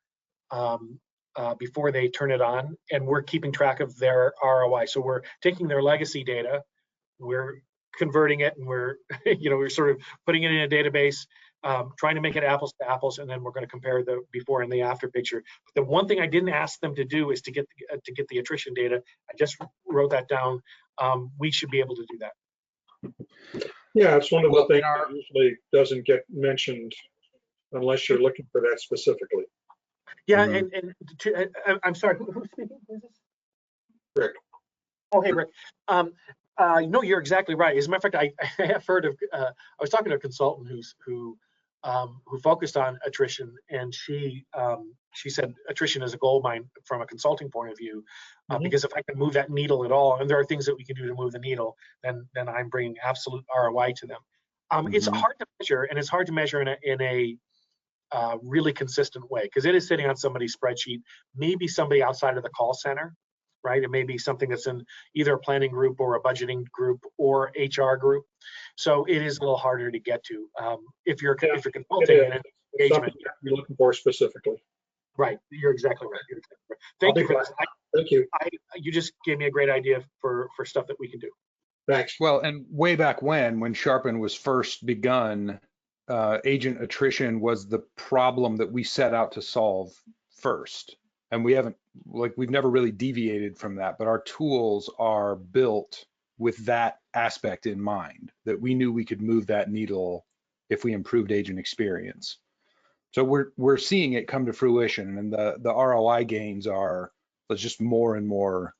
they turn it on, and we're keeping track of their ROI. So we're taking their legacy data, we're converting it, and we're we're sort of putting it in a database, trying to make it apples to apples, and then we're going to compare the before and the after picture. But the one thing I didn't ask them to do is to get the attrition data. I just wrote that down. We should be able to do that. Yeah, it's one of the things that usually doesn't get mentioned unless you're looking for that specifically. Yeah, I'm sorry, who's speaking? Who's this? Rick. Oh, hey, Rick. No, you're exactly right. As a matter of fact, I have heard of. I was talking to a consultant who focused on attrition, and she said attrition is a gold mine from a consulting point of view, because if I can move that needle at all, and there are things that we can do to move the needle, then I'm bringing absolute ROI to them. It's hard to measure, and it's hard to measure in a really consistent way, because it is sitting on somebody's spreadsheet, maybe somebody outside of the call center, right? It may be something that's in either a planning group or a budgeting group or HR group. So it is a little harder to get to if you're consulting and engagement. You're looking for specifically. Right, you're exactly right. Thank you for this. Thank you. You just gave me a great idea for stuff that we can do. Thanks. Well, and way back when Sharpen was first begun, agent attrition was the problem that we set out to solve first. And we've never really deviated from that, but our tools are built with that aspect in mind, that we knew we could move that needle if we improved agent experience. So we're seeing it come to fruition, and the ROI gains are, there's just more and more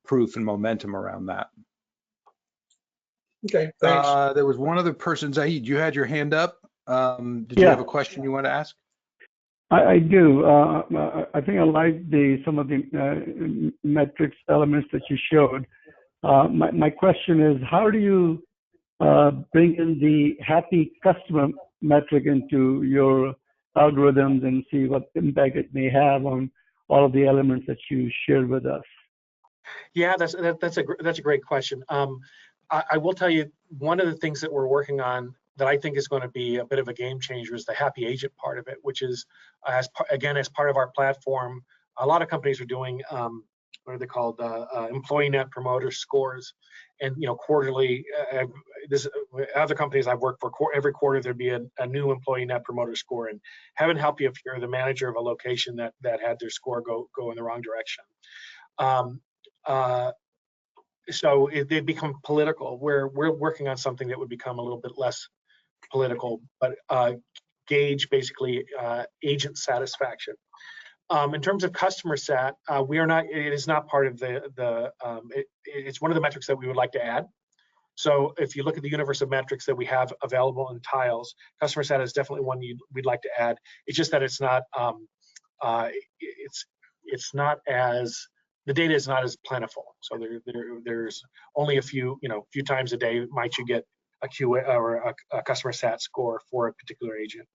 proof and momentum around that. Okay, thanks. There was one other person, Zahid, you had your hand up. Did you have a question you want to ask? I do. I think I like some of the metrics elements that you showed. My question is, how do you bring in the happy customer metric into your algorithms and see what impact it may have on all of the elements that you shared with us? Yeah, that's a great question. I will tell you, one of the things that we're working on that I think is going to be a bit of a game changer is the happy agent part of it, which is, as part of our platform, a lot of companies are doing, what are they called, employee net promoter scores, and quarterly. Other companies I've worked for, every quarter there'd be a new employee net promoter score, and heaven help you if you're the manager of a location that had their score go in the wrong direction. so they become political. We're working on something that would become a little bit less political, but gauge basically agent satisfaction. In terms of customer sat, we are not. It is not part of it's one of the metrics that we would like to add. So if you look at the universe of metrics that we have available in tiles, customer sat is definitely one we'd like to add. It's just that it's not. It's not as, the data is not as plentiful. So there's only a few times a day might you get a QA or a customer sat score for a particular agent.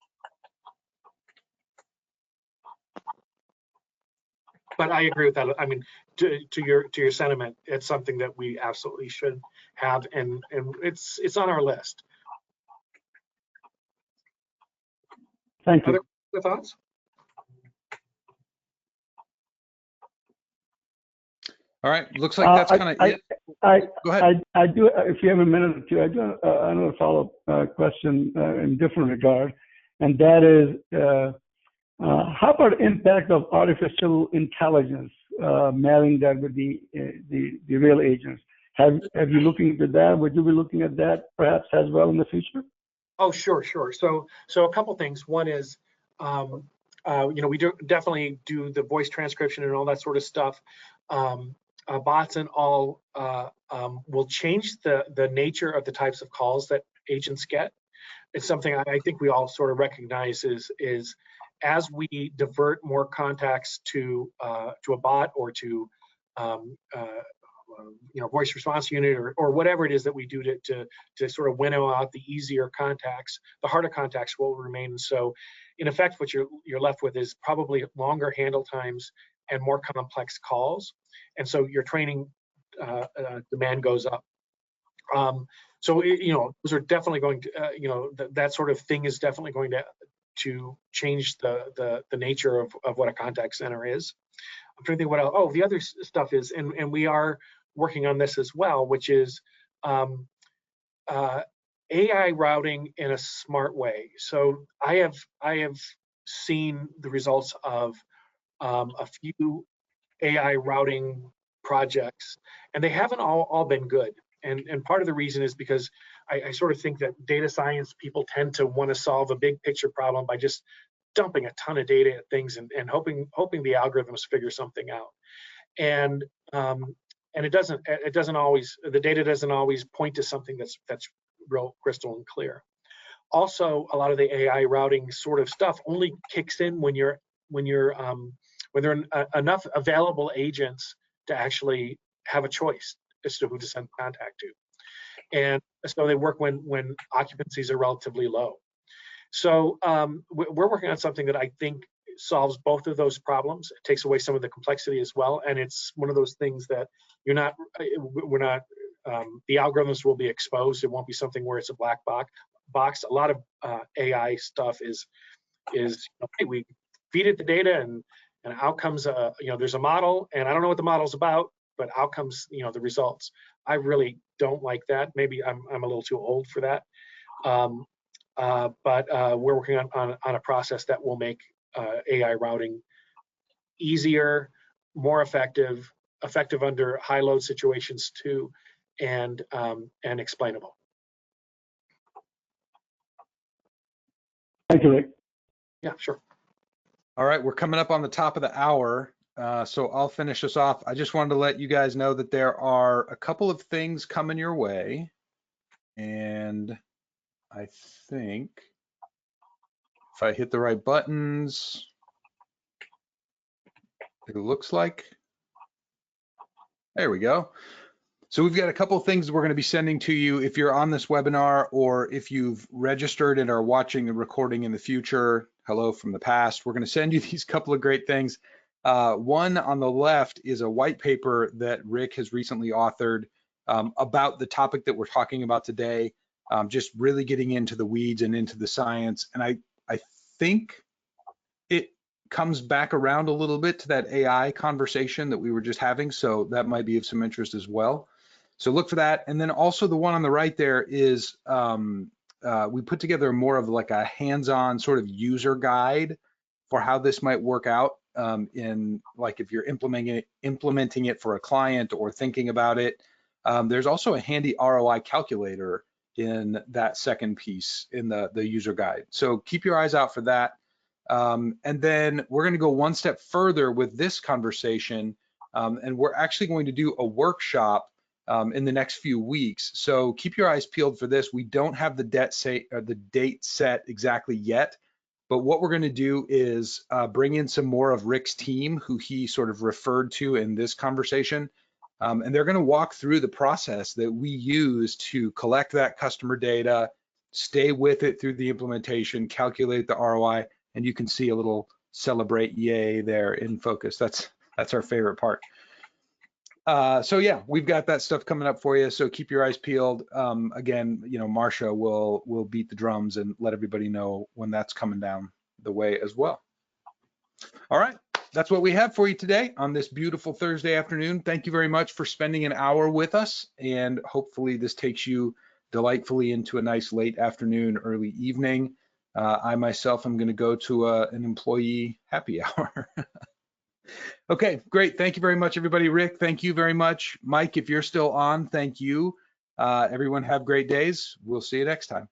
But I agree with that. I mean, to your sentiment, it's something that we absolutely should have, and it's on our list. Thank you. Other thoughts? All right, looks like that's kind of it. Go ahead. I do, if you have a minute or two, I do another follow-up question in different regard, and that is, how about the impact of artificial intelligence, marrying that with the real agents? Have you looking into that? Would you be looking at that perhaps as well in the future? Oh, sure. So a couple things. One is, we definitely do the voice transcription and all that sort of stuff. Bots and all will change the nature of the types of calls that agents get. It's something I think we all sort of recognize is as we divert more contacts to a bot or to voice response unit or whatever it is that we do to sort of winnow out the easier contacts, the harder contacts will remain. So in effect, what you're left with is probably longer handle times and more complex calls. And so your training demand goes up. So those are definitely going to, that sort of thing is definitely going to change the nature of what a contact center is. I'm trying to think what else. Oh, the other stuff is, and we are working on this as well, which is AI routing in a smart way. So I have seen the results of a few AI routing projects, and they haven't all been good. And part of the reason is because I sort of think that data science people tend to want to solve a big picture problem by just dumping a ton of data at things and hoping the algorithms figure something out. And it doesn't always, the data doesn't always point to something that's real crystal and clear. Also, a lot of the AI routing sort of stuff only kicks in when there are enough available agents to actually have a choice as to who to send contact to. And so they work when occupancies are relatively low. So we're working on something that I think solves both of those problems. It takes away some of the complexity as well. And it's one of those things that the algorithms will be exposed. It won't be something where it's a black box. A lot of AI stuff is hey, we feed it the data and out comes there's a model, and I don't know what the model's about, but out comes the results. I really don't like that. Maybe I'm a little too old for that. But we're working on a process that will make AI routing easier, more effective under high load situations too, and explainable. Thank you, Rick. Yeah, sure. All right, we're coming up on the top of the hour, so I'll finish us off. I just wanted to let you guys know that there are a couple of things coming your way, and I think if I hit the right buttons, it looks like, there we go. So we've got a couple of things we're going to be sending to you if you're on this webinar, or if you've registered and are watching the recording in the future. Hello from the past. We're going to send you these couple of great things. One on the left is a white paper that Rick has recently authored about the topic that we're talking about today, just really getting into the weeds and into the science. And I think it comes back around a little bit to that AI conversation that we were just having, so that might be of some interest as well. So look for that. And then also the one on the right there is we put together more of like a hands-on sort of user guide for how this might work out in like if you're implementing it for a client or thinking about it. There's also a handy ROI calculator in that second piece in the user guide. So keep your eyes out for that. And then we're going to go one step further with this conversation, and we're actually going to do a workshop in the next few weeks. So keep your eyes peeled for this. We don't have the date set exactly yet, but what we're going to do is bring in some more of Ric's team, who he sort of referred to in this conversation. And they're going to walk through the process that we use to collect that customer data, stay with it through the implementation, calculate the ROI, and you can see a little celebrate yay there in focus. That's our favorite part. So yeah, we've got that stuff coming up for you. So keep your eyes peeled. Again, you know, Marsha will beat the drums and let everybody know when that's coming down the way as well. All right. That's what we have for you today on this beautiful Thursday afternoon. Thank you very much for spending an hour with us, and hopefully this takes you delightfully into a nice late afternoon, early evening. I myself am going to go to an employee happy hour. Okay, great. Thank you very much, everybody. Ric, thank you very much. Mike, if you're still on, thank you. Everyone have great days. We'll see you next time.